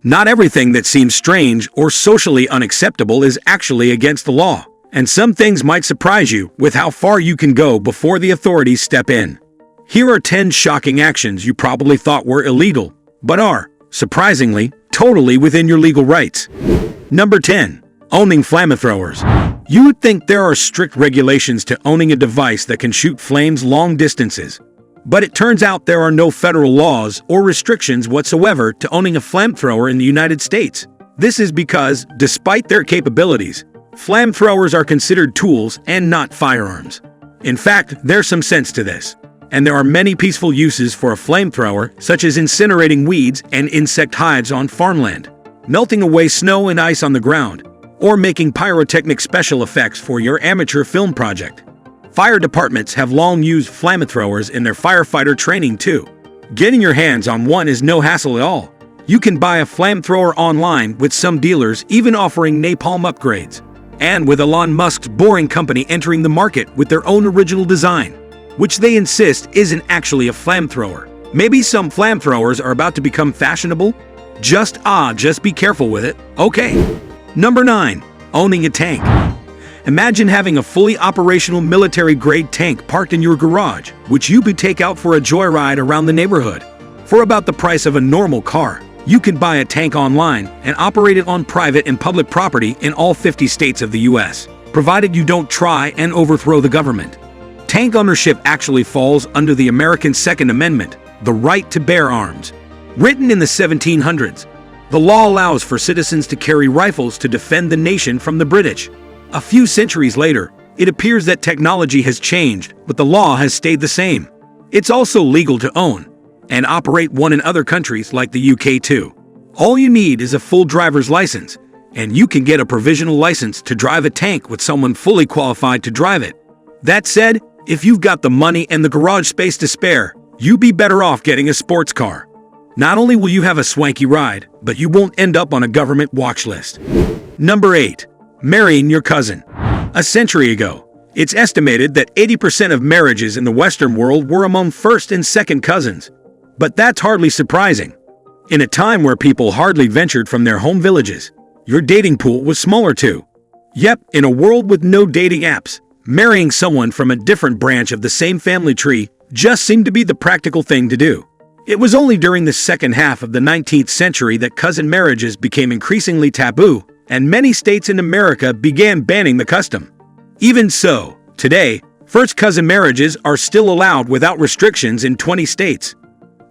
Not everything that seems strange or socially unacceptable is actually against the law, and some things might surprise you with how far you can go before the authorities step in. Here are 10 shocking actions you probably thought were illegal, but are, surprisingly, totally within your legal rights. Number 10. Owning flamethrowers. You would think there are strict regulations to owning a device that can shoot flames long distances. But it turns out there are no federal laws or restrictions whatsoever to owning a flamethrower in the United States. This is because, despite their capabilities, flamethrowers are considered tools and not firearms. In fact, there's some sense to this. And there are many peaceful uses for a flamethrower, such as incinerating weeds and insect hives on farmland, melting away snow and ice on the ground, or making pyrotechnic special effects for your amateur film project. Fire departments have long used flamethrowers in their firefighter training too. Getting your hands on one is no hassle at all. You can buy a flamethrower online, with some dealers even offering napalm upgrades. And with Elon Musk's Boring Company entering the market with their own original design, which they insist isn't actually a flamethrower. Maybe some flamethrowers are about to become fashionable? Just be careful with it, okay? Number 9. Owning a tank. Imagine having a fully operational military-grade tank parked in your garage, which you could take out for a joyride around the neighborhood. For about the price of a normal car, you can buy a tank online and operate it on private and public property in all 50 states of the US, provided you don't try and overthrow the government. Tank ownership actually falls under the American Second Amendment, the right to bear arms. Written in the 1700s, the law allows for citizens to carry rifles to defend the nation from the British. A few centuries later, it appears that technology has changed, but the law has stayed the same. It's also legal to own and operate one in other countries like the UK too. All you need is a full driver's license, and you can get a provisional license to drive a tank with someone fully qualified to drive it. That said, if you've got the money and the garage space to spare, you'd be better off getting a sports car. Not only will you have a swanky ride, but you won't end up on a government watch list. Number 8. Marrying your cousin. A century ago, it's estimated that 80% of marriages in the Western world were among first and second cousins. But that's hardly surprising. In a time where people hardly ventured from their home villages, your dating pool was smaller too. Yep, in a world with no dating apps, marrying someone from a different branch of the same family tree just seemed to be the practical thing to do. It was only during the second half of the 19th century that cousin marriages became increasingly taboo, and many states in America began banning the custom. Even so, today, first cousin marriages are still allowed without restrictions in 20 states.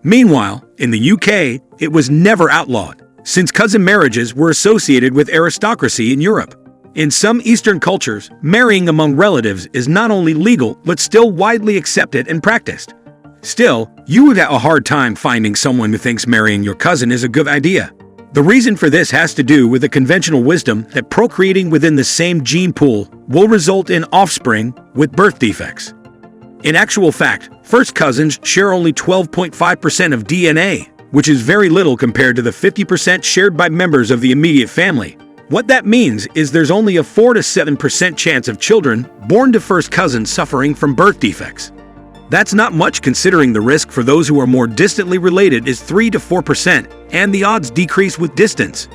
Meanwhile, in the UK, it was never outlawed, since cousin marriages were associated with aristocracy in Europe. In some Eastern cultures, marrying among relatives is not only legal but still widely accepted and practiced. Still, you would have a hard time finding someone who thinks marrying your cousin is a good idea. The reason for this has to do with the conventional wisdom that procreating within the same gene pool will result in offspring with birth defects. In actual fact, first cousins share only 12.5% of DNA, which is very little compared to the 50% shared by members of the immediate family. What that means is there's only a 4 to 7% chance of children born to first cousins suffering from birth defects. That's not much considering the risk for those who are more distantly related is 3 to 4%, and the odds decrease with distance.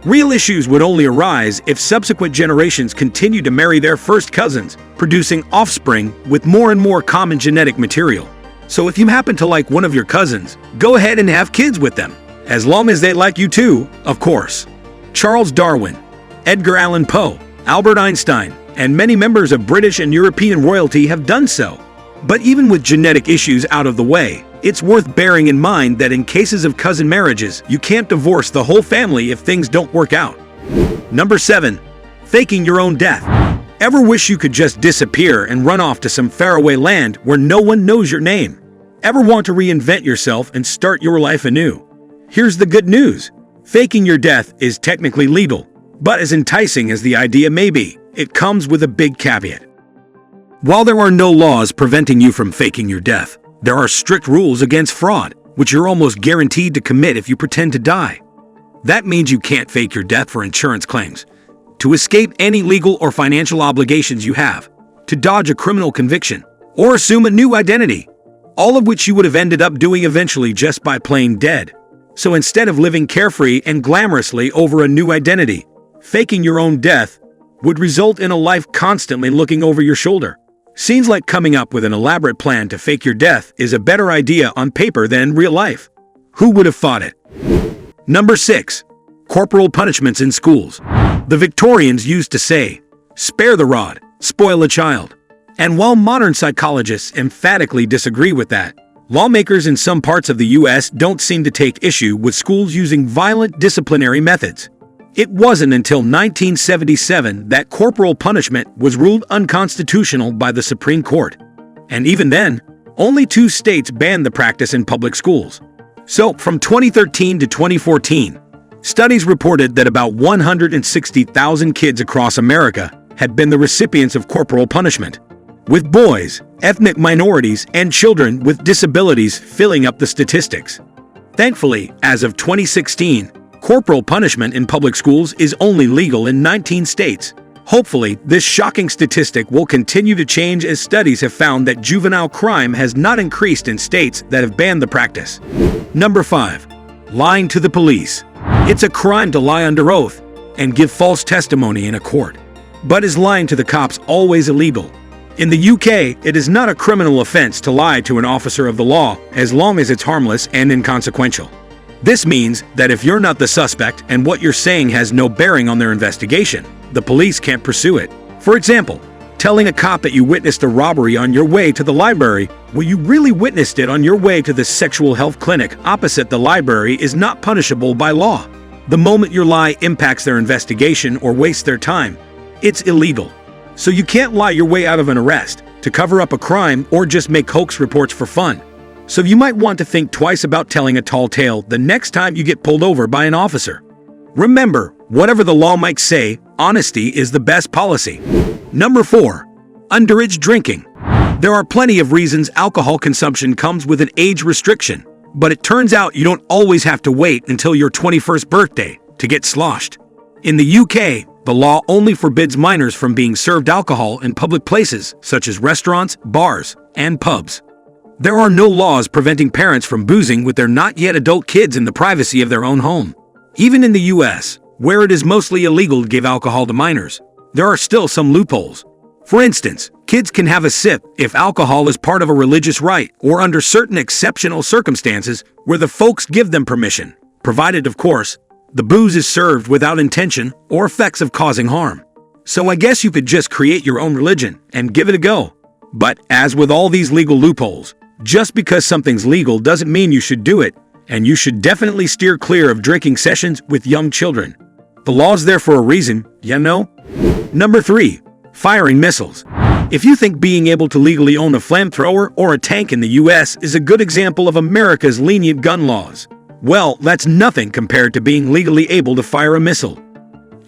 Real issues would only arise if subsequent generations continue to marry their first cousins, producing offspring with more and more common genetic material. So if you happen to like one of your cousins, go ahead and have kids with them, as long as they like you too, of course. Charles Darwin, Edgar Allan Poe, Albert Einstein, and many members of British and European royalty have done so. But even with genetic issues out of the way, it's worth bearing in mind that in cases of cousin marriages, you can't divorce the whole family if things don't work out. Number 7. Faking your own death. Ever wish you could just disappear and run off to some faraway land where no one knows your name? Ever want to reinvent yourself and start your life anew? Here's the good news. Faking your death is technically legal, but as enticing as the idea may be, it comes with a big caveat. While there are no laws preventing you from faking your death, there are strict rules against fraud, which you're almost guaranteed to commit if you pretend to die. That means you can't fake your death for insurance claims, to escape any legal or financial obligations you have, to dodge a criminal conviction, or assume a new identity, all of which you would have ended up doing eventually just by playing dead. So instead of living carefree and glamorously over a new identity, faking your own death would result in a life constantly looking over your shoulder. Seems like coming up with an elaborate plan to fake your death is a better idea on paper than real life. Who would have thought it? Number 6. Corporal punishments in schools. The Victorians used to say, "Spare the rod, spoil a child." And while modern psychologists emphatically disagree with that, lawmakers in some parts of the US don't seem to take issue with schools using violent disciplinary methods. It wasn't until 1977 that corporal punishment was ruled unconstitutional by the Supreme Court. And even then, only 2 states banned the practice in public schools. So, from 2013 to 2014, studies reported that about 160,000 kids across America had been the recipients of corporal punishment, with boys, ethnic minorities, and children with disabilities filling up the statistics. Thankfully, as of 2016, corporal punishment in public schools is only legal in 19 states. Hopefully, this shocking statistic will continue to change as studies have found that juvenile crime has not increased in states that have banned the practice. Number 5. Lying to the police. It's a crime to lie under oath and give false testimony in a court. But is lying to the cops always illegal? In the UK, it is not a criminal offense to lie to an officer of the law as long as it's harmless and inconsequential. This means that if you're not the suspect and what you're saying has no bearing on their investigation, the police can't pursue it. For example, telling a cop that you witnessed a robbery on your way to the library when you really witnessed it on your way to the sexual health clinic opposite the library is not punishable by law. The moment your lie impacts their investigation or wastes their time, it's illegal. So you can't lie your way out of an arrest, to cover up a crime, or just make hoax reports for fun. So you might want to think twice about telling a tall tale the next time you get pulled over by an officer. Remember, whatever the law might say, honesty is the best policy. Number 4. Underage drinking. There are plenty of reasons alcohol consumption comes with an age restriction, but it turns out you don't always have to wait until your 21st birthday to get sloshed. In the UK, the law only forbids minors from being served alcohol in public places such as restaurants, bars, and pubs. There are no laws preventing parents from boozing with their not yet adult kids in the privacy of their own home. Even in the US, where it is mostly illegal to give alcohol to minors, there are still some loopholes. For instance, kids can have a sip if alcohol is part of a religious rite or under certain exceptional circumstances where the folks give them permission, provided, of course, the booze is served without intention or effects of causing harm. So I guess you could just create your own religion and give it a go. But as with all these legal loopholes, just because something's legal doesn't mean you should do it, and you should definitely steer clear of drinking sessions with young children. The law's there for a reason, you know? Number 3. Firing missiles. If you think being able to legally own a flamethrower or a tank in the US is a good example of America's lenient gun laws, well, that's nothing compared to being legally able to fire a missile.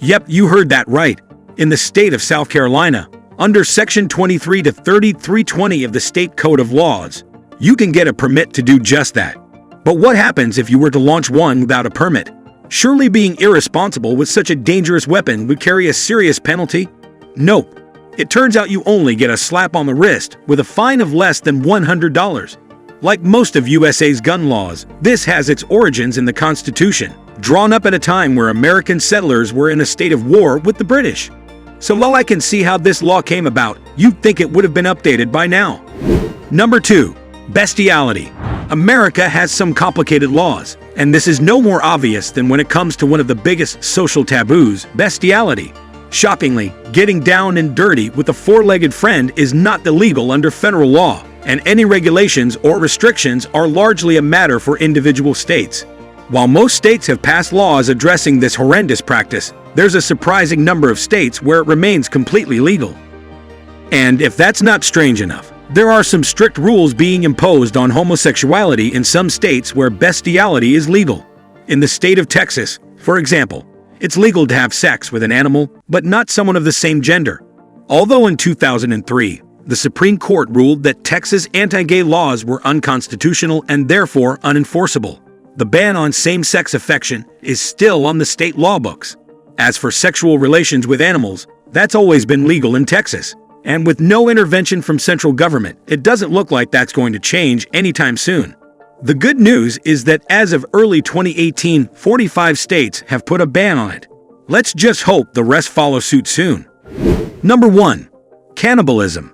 Yep, you heard that right. In the state of South Carolina, under Section 23 to 3320 of the State Code of Laws, you can get a permit to do just that. But what happens if you were to launch one without a permit? Surely being irresponsible with such a dangerous weapon would carry a serious penalty? Nope. It turns out you only get a slap on the wrist with a fine of less than $100. Like most of USA's gun laws, this has its origins in the Constitution, drawn up at a time where American settlers were in a state of war with the British. So while I can see how this law came about, you'd think it would have been updated by now. Number 2. Bestiality. America has some complicated laws, and this is no more obvious than when it comes to one of the biggest social taboos, bestiality. Shockingly, getting down and dirty with a four-legged friend is not illegal under federal law, and any regulations or restrictions are largely a matter for individual states. While most states have passed laws addressing this horrendous practice, there's a surprising number of states where it remains completely legal. And if that's not strange enough, there are some strict rules being imposed on homosexuality in some states where bestiality is legal. In the state of Texas, for example, it's legal to have sex with an animal, but not someone of the same gender. Although in 2003, the Supreme Court ruled that Texas anti-gay laws were unconstitutional and therefore unenforceable, the ban on same-sex affection is still on the state law books. As for sexual relations with animals, that's always been legal in Texas. And with no intervention from central government, it doesn't look like that's going to change anytime soon. The good news is that as of early 2018, 45 states have put a ban on it. Let's just hope the rest follow suit soon. Number 1. Cannibalism.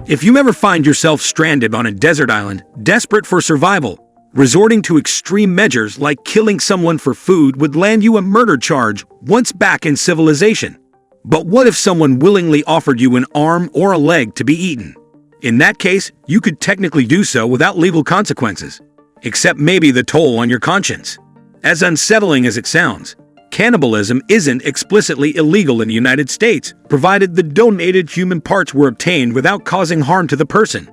If you ever find yourself stranded on a desert island, desperate for survival, resorting to extreme measures like killing someone for food would land you a murder charge once back in civilization. But what if someone willingly offered you an arm or a leg to be eaten? In that case, you could technically do so without legal consequences, except maybe the toll on your conscience. As unsettling as it sounds, cannibalism isn't explicitly illegal in the United States, provided the donated human parts were obtained without causing harm to the person.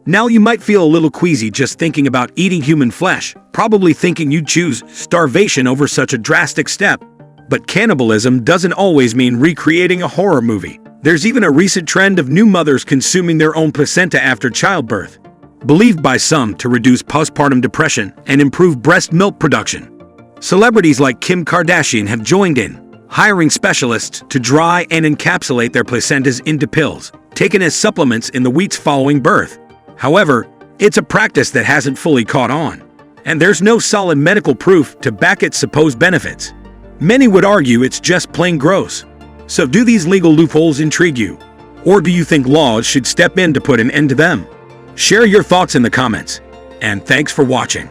Now you might feel a little queasy just thinking about eating human flesh, probably thinking you'd choose starvation over such a drastic step. But cannibalism doesn't always mean recreating a horror movie. There's even a recent trend of new mothers consuming their own placenta after childbirth, believed by some to reduce postpartum depression and improve breast milk production. Celebrities like Kim Kardashian have joined in, hiring specialists to dry and encapsulate their placentas into pills, taken as supplements in the weeks following birth. However, it's a practice that hasn't fully caught on, and there's no solid medical proof to back its supposed benefits. Many would argue it's just plain gross. So do these legal loopholes intrigue you? Or do you think laws should step in to put an end to them? Share your thoughts in the comments, and thanks for watching.